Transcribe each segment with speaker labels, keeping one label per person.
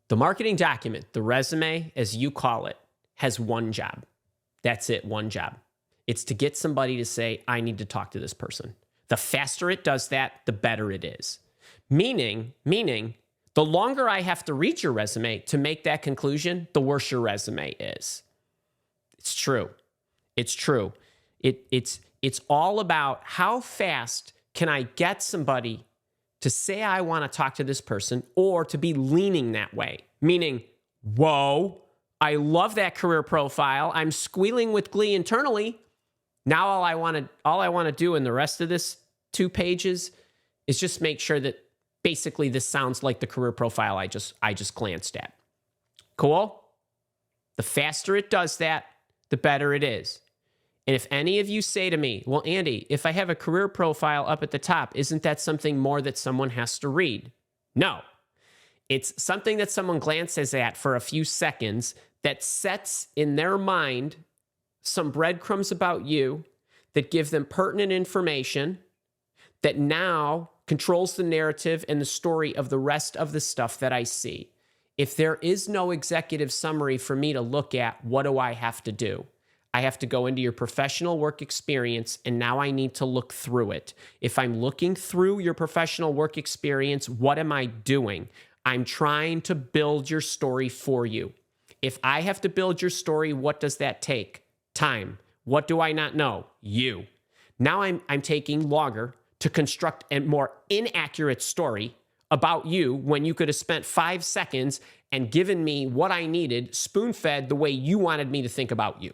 Speaker 1: The marketing document, the resume, as you call it, has one job. That's it, one job. It's to get somebody to say, I need to talk to this person. The faster it does that, the better it is. Meaning, the longer I have to read your resume to make that conclusion, the worse your resume is. It's true. It's true. It's all about how fast can I get somebody to say I want to talk to this person or to be leaning that way. Meaning, whoa, I love that career profile. I'm squealing with glee internally. Now all I want to do in the rest of this 2 pages is just make sure that basically this sounds like the career profile I just glanced at. Cool? The faster it does that, the better it is. And if any of you say to me, well, Andy, if I have a career profile up at the top, isn't that something more that someone has to read? No. It's something that someone glances at for a few seconds that sets in their mind some breadcrumbs about you that give them pertinent information that now controls the narrative and the story of the rest of the stuff that I see. If there is no executive summary for me to look at, what do I have to do? I have to go into your professional work experience, and now I need to look through it. If I'm looking through your professional work experience, what am I doing? I'm trying to build your story for you. If I have to build your story, what does that take? Time. What do I not know? You. Now I'm taking longer to construct a more inaccurate story about you when you could have spent 5 seconds and given me what I needed, spoon-fed the way you wanted me to think about you.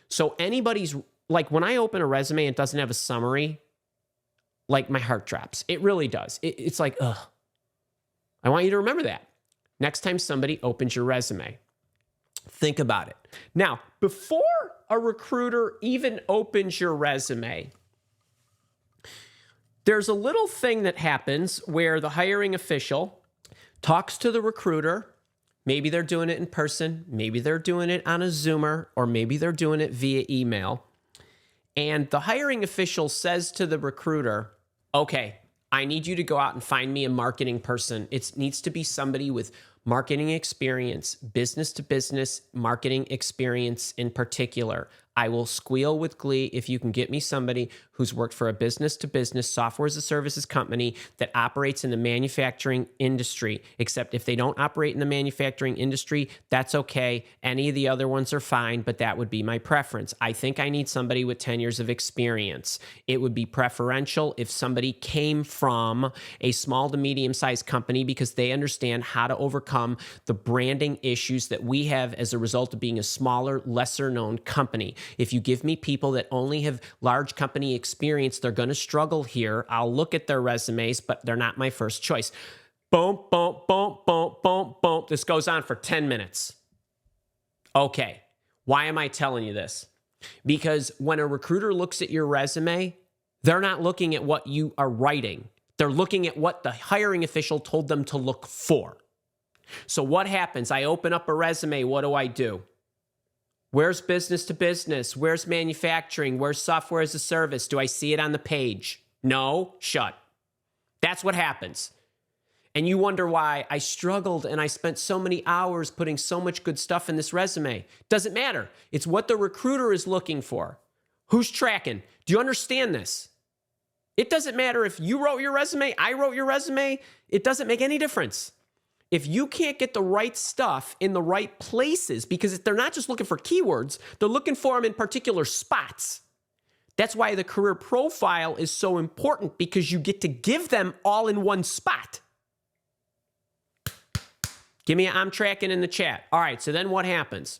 Speaker 1: So anybody's, like when I open a resume and it doesn't have a summary, like my heart drops. It really does. It's like, ugh. I want you to remember that. Next time somebody opens your resume, think about it. Now, before a recruiter even opens your resume, there's a little thing that happens where the hiring official talks to the recruiter. Maybe they're doing it in person. Maybe they're doing it on a Zoomer, or maybe they're doing it via email. And the hiring official says to the recruiter, okay, I need you to go out and find me a marketing person. It needs to be somebody with marketing experience, business to business marketing experience in particular. I will squeal with glee if you can get me somebody who's worked for a business-to-business software as a services company that operates in the manufacturing industry. Except if they don't operate in the manufacturing industry, that's okay. Any of the other ones are fine, but that would be my preference. I think I need somebody with 10 years of experience. It would be preferential if somebody came from a small to medium-sized company because they understand how to overcome the branding issues that we have as a result of being a smaller, lesser-known company. If you give me people that only have large company experience, they're going to struggle here. I'll look at their resumes, but they're not my first choice. Boom, boom, boom, boom, boom, boom. This goes on for 10 minutes. Okay, why am I telling you this? Because when a recruiter looks at your resume, they're not looking at what you are writing. They're looking at what the hiring official told them to look for. So what happens? I open up a resume. What do? Where's business to business? Where's manufacturing? Where's software as a service? Do I see it on the page? No? Shut. That's what happens. And you wonder why I struggled and I spent so many hours putting so much good stuff in this resume. Doesn't matter. It's what the recruiter is looking for. Who's tracking? Do you understand this? It doesn't matter if you wrote your resume, I wrote your resume. It doesn't make any difference. If you can't get the right stuff in the right places, because they're not just looking for keywords, they're looking for them in particular spots. That's why the career profile is so important, because you get to give them all in one spot. Give me I'm tracking in the chat. All right, so then what happens?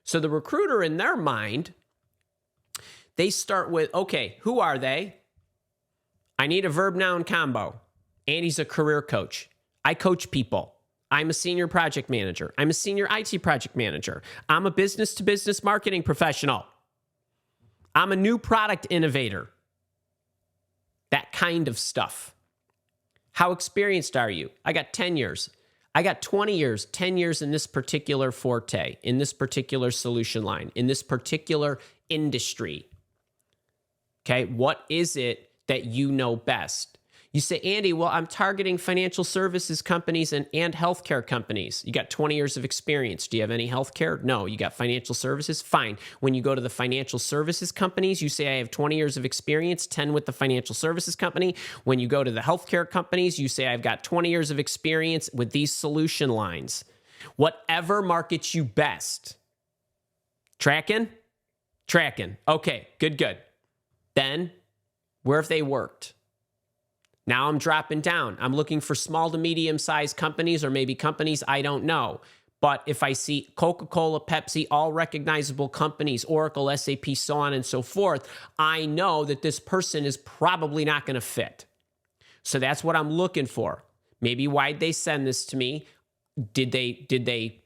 Speaker 1: So the recruiter, in their mind, they start with, okay, who are they? I need a verb-noun combo. Andy's a career coach. I coach people. I'm a senior project manager. I'm a senior IT project manager. I'm a business-to-business marketing professional. I'm a new product innovator. That kind of stuff. How experienced are you? I got 10 years. I got 20 years, 10 years in this particular forte, in this particular solution line, in this particular industry. Okay, what is it that you know best? You say, Andy, well, I'm targeting financial services companies and healthcare companies. You got 20 years of experience. Do you have any healthcare? No. You got financial services? Fine. When you go to the financial services companies, you say, I have 20 years of experience, 10 with the financial services company. When you go to the healthcare companies, you say, I've got 20 years of experience with these solution lines. Whatever markets you best. Tracking? Tracking. Okay, good. Then, where have they worked? Now I'm dropping down. I'm looking for small to medium-sized companies or maybe companies I don't know. But if I see Coca-Cola, Pepsi, all recognizable companies, Oracle, SAP, so on and so forth, I know that this person is probably not going to fit. So that's what I'm looking for. Maybe why'd they send this to me? Did they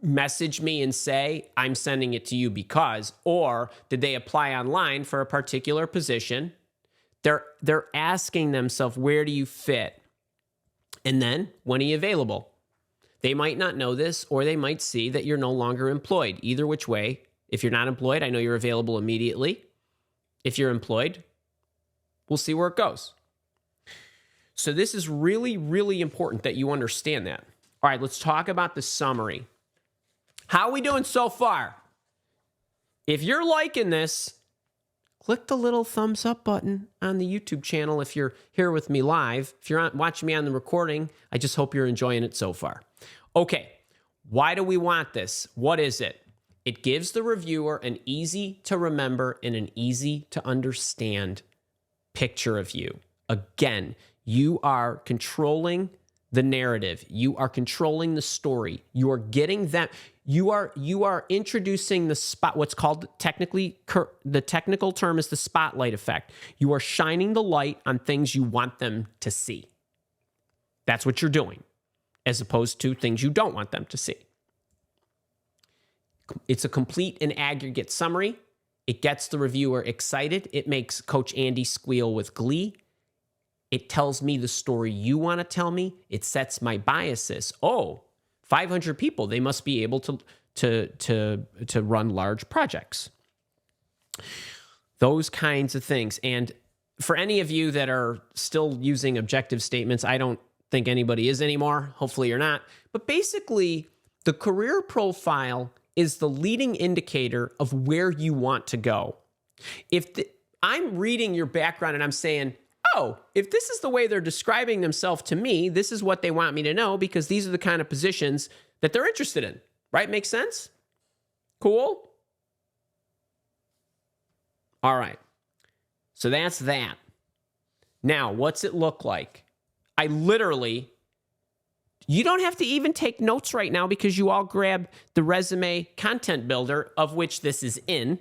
Speaker 1: message me and say, I'm sending it to you because, or did they apply online for a particular position? They're asking themselves, where do you fit? And then, when are you available? They might not know this, or they might see that you're no longer employed. Either which way, if you're not employed, I know you're available immediately. If you're employed, we'll see where it goes. So this is really, really important that you understand that. All right, let's talk about the summary. How are we doing so far? If you're liking this, click the little thumbs up button on the YouTube channel if you're here with me live. If you're watching me on the recording, I just hope you're enjoying it so far. Okay, why do we want this? What is it? It gives the reviewer an easy to remember and an easy to understand picture of you. Again, you are controlling the narrative. You are controlling the story. You are getting that. You are introducing the spot. What's called technically, the technical term is the spotlight effect. You are shining the light on things you want them to see. That's what you're doing, as opposed to things you don't want them to see. It's a complete and aggregate summary. It gets the reviewer excited. It makes Coach Andy squeal with glee. It tells me the story you want to tell me. It sets my biases. Oh, 500 people, they must be able to run large projects. Those kinds of things. And for any of you that are still using objective statements, I don't think anybody is anymore. Hopefully you're not. But basically, the career profile is the leading indicator of where you want to go. I'm reading your background and I'm saying, oh, if this is the way they're describing themselves to me, this is what they want me to know because these are the kind of positions that they're interested in, right? Makes sense? Cool? All right. So that's that. Now, what's it look like? You don't have to even take notes right now because you all grab the resume content builder, of which this is in.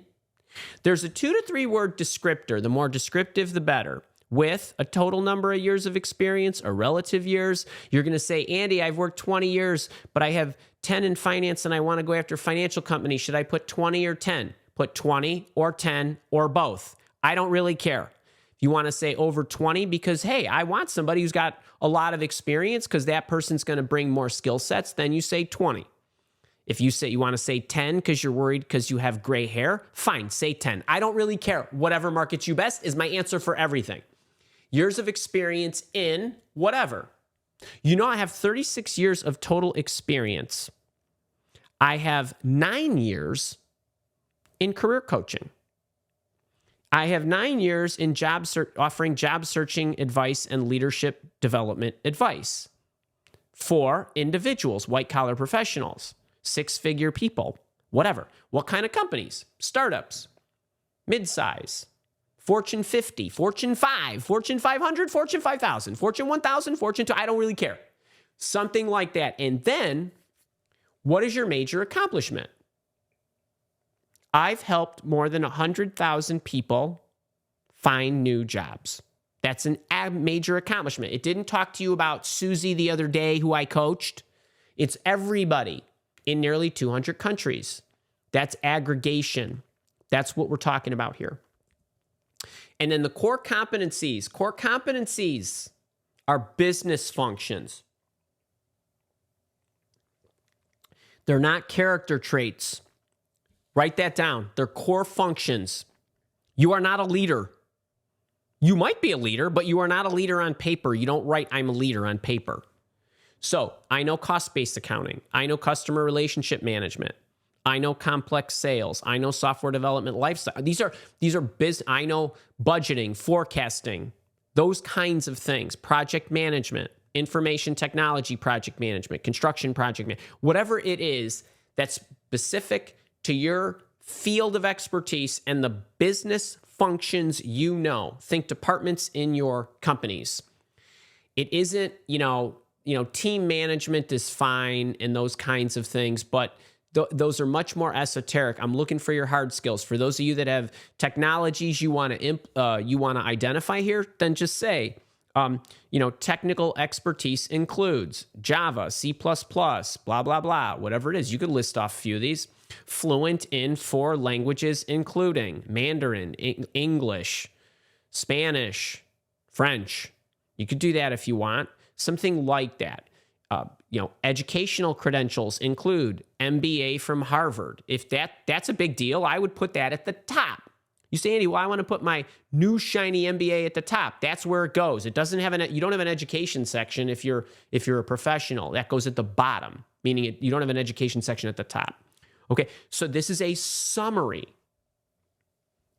Speaker 1: There's a 2 to 3 word descriptor. The more descriptive, the better. With a total number of years of experience or relative years. You're going to say, Andy, I've worked 20 years, but I have 10 in finance and I want to go after financial companies. Should I put 20 or 10? Put 20 or 10 or both. I don't really care. If you want to say over 20 because, hey, I want somebody who's got a lot of experience because that person's going to bring more skill sets, then you say 20. If you say you want to say 10 because you're worried because you have gray hair, fine, say 10. I don't really care. Whatever markets you best is my answer for everything. Years of experience in whatever. You know, I have 36 years of total experience. I have 9 years in career coaching. I have 9 years in offering job searching advice and leadership development advice for individuals, white collar professionals, 6-figure people, whatever. What kind of companies? Startups, mid-size, Fortune 50, Fortune 5, Fortune 500, Fortune 5000, Fortune 1000, Fortune 2, I don't really care. Something like that. And then, what is your major accomplishment? I've helped more than 100,000 people find new jobs. That's a major accomplishment. It didn't talk to you about Susie the other day who I coached. It's everybody in nearly 200 countries. That's aggregation. That's what we're talking about here. And then the core competencies. Core competencies are business functions. They're not character traits. Write that down. They're core functions. You are not a leader. You might be a leader, but you are not a leader on paper. You don't write, I'm a leader on paper. So I know cost-based accounting. I know customer relationship management. I know complex sales. I know software development lifecycle. These are business. I know budgeting, forecasting, those kinds of things, project management, information technology project management, construction project management, whatever it is that's specific to your field of expertise and the business functions you know. Think departments in your companies. It isn't, team management is fine and those kinds of things, but those are much more esoteric. I'm looking for your hard skills. For those of you that have technologies you want to identify here, then just say, technical expertise includes Java, C++, blah, blah, blah, whatever it is. You could list off a few of these. Fluent in 4 languages, including Mandarin, English, Spanish, French. You could do that if you want. Something like that. Educational credentials include MBA from Harvard. If that's a big deal, I would put that at the top. You say, Andy, well, I want to put my new shiny MBA at the top. That's where it goes. It doesn't have you don't have an education section if you're a professional. That goes at the bottom, meaning you don't have an education section at the top. Okay, so this is a summary.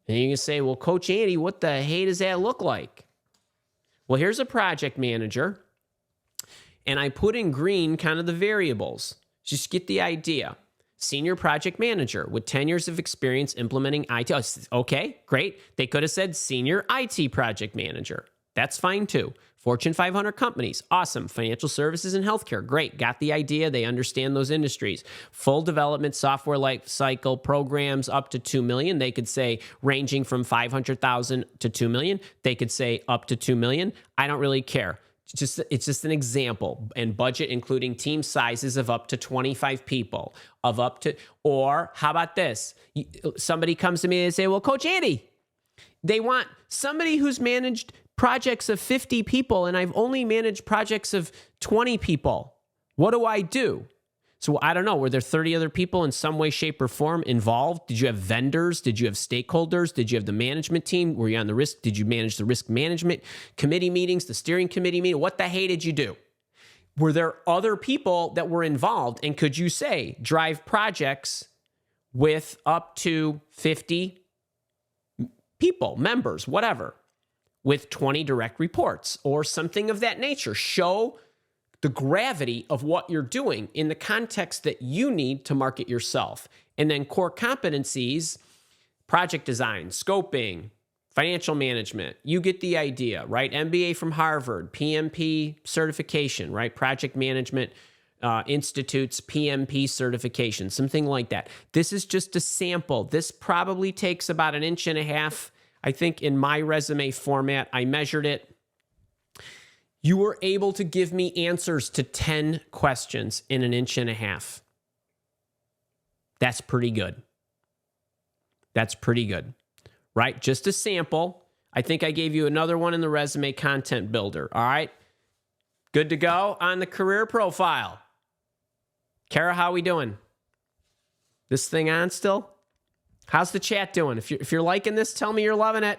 Speaker 1: And you can say, well, Coach Andy, what the hey does that look like? Well, here's a project manager, and I put in green kind of the variables. Just get the idea. Senior project manager with 10 years of experience implementing IT. Okay, great. They could have said senior IT project manager. That's fine too. Fortune 500 companies. Awesome. Financial services and healthcare. Great. Got the idea. They understand those industries. Full development software life cycle programs up to 2 million. They could say ranging from 500,000 to 2 million. They could say up to 2 million. I don't really care. It's just an example. And budget including team sizes of up to 25 people, or how about this? Somebody comes to me and say, well, Coach Andy, they want somebody who's managed projects of 50 people and I've only managed projects of 20 people. What do I do? So I don't know. Were there 30 other people in some way, shape, or form involved? Did you have vendors? Did you have stakeholders? Did you have the management team? Were you on the risk? Did you manage the risk management committee meetings, the steering committee meeting? What the hey did you do? Were there other people that were involved? And could you say drive projects with up to 50 people, members, whatever, with 20 direct reports or something of that nature? Show the gravity of what you're doing in the context that you need to market yourself. And then core competencies, project design, scoping, financial management. You get the idea, right? MBA from Harvard, PMP certification, right? Project Management Institute's PMP certification, something like that. This is just a sample. This probably takes about 1.5 inches. I think in my resume format, I measured it. You were able to give me answers to 10 questions in 1.5 inches. That's pretty good. That's pretty good, right? Just a sample. I think I gave you another one in the resume content builder. All right. Good to go on the career profile. Kara, how we doing? This thing on still? How's the chat doing? If you're liking this, tell me you're loving it.